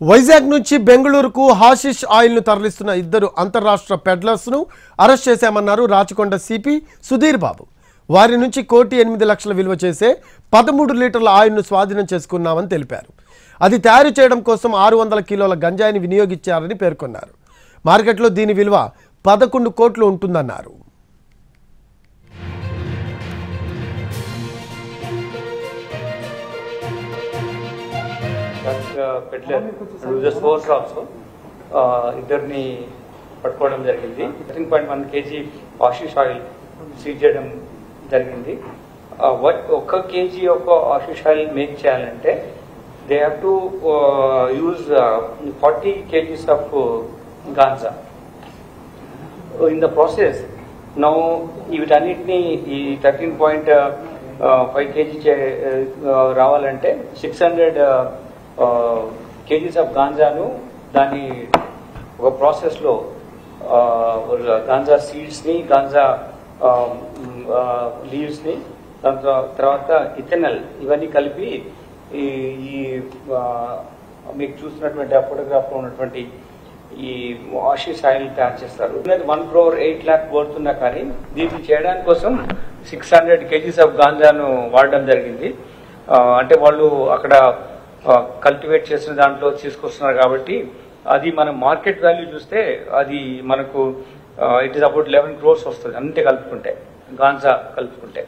వైజాగ్ నుంచి బెంగళూరుకు hashish oil ను తరలిస్తున్న ఇద్దరు అంతర్రాష్ట్ర పెడ్లర్స్ ను అరెస్ట్ చేశామన్నారు రాచకొండ సిపి సుధీర్ బాబు. వారి నుంచి 1,08,00,000 విలువ చేసే 13 లీటర్ల ఆయిల్ ను స్వాధీనం చేసుకున్నామని తెలిపారు. అది తయారు చేయడం కోసం 600 కిలోల గంజాయిని వినియోగించారని పేర్కొన్నారు. మార్కెట్లో దీని విలువ 11 కోట్లు ఉంటుందన్నారు. ఇద్దరిని పట్టుకోవడం జరిగింది. 13.1 kg ఆశిష్ ఆయిల్ సీజ్ చేయడం జరిగింది. 1 kg of hashish oil make చేయాలంటే they have to use 40 kgs of ganja. In the process now వీటన్నిటిని ఈ 13.5 kg రావాలంటే 600 kgs ఆఫ్ గాంజాను దాని ఒక ప్రాసెస్లో గాంజా సీడ్స్ని, గాంజా లీవ్స్ని, దాని తర్వాత ఇథెనల్ ఇవన్నీ కలిపి ఈ మీకు చూసినటువంటి ఆ ఫోటోగ్రాఫ్లో ఉన్నటువంటి ఈ ఆశిష్ ఆయిల్ తయారు చేస్తారు. 1 crore 8 lakh పడుతున్నా కానీ దీన్ని చేయడానికి కోసం 600 kgs ఆఫ్ గాంజాను వాడడం జరిగింది. అంటే వాళ్ళు అక్కడ కల్టివేట్ చేసిన దాంట్లో తీసుకొస్తున్నారు కాబట్టి అది మనం మార్కెట్ వాల్యూ చూస్తే అది మనకు ఇట్ ఈస్ అబౌట్ 11 crores వస్తుంది అంతే కలుపుకుంటే, గాంజా కలుపుకుంటే.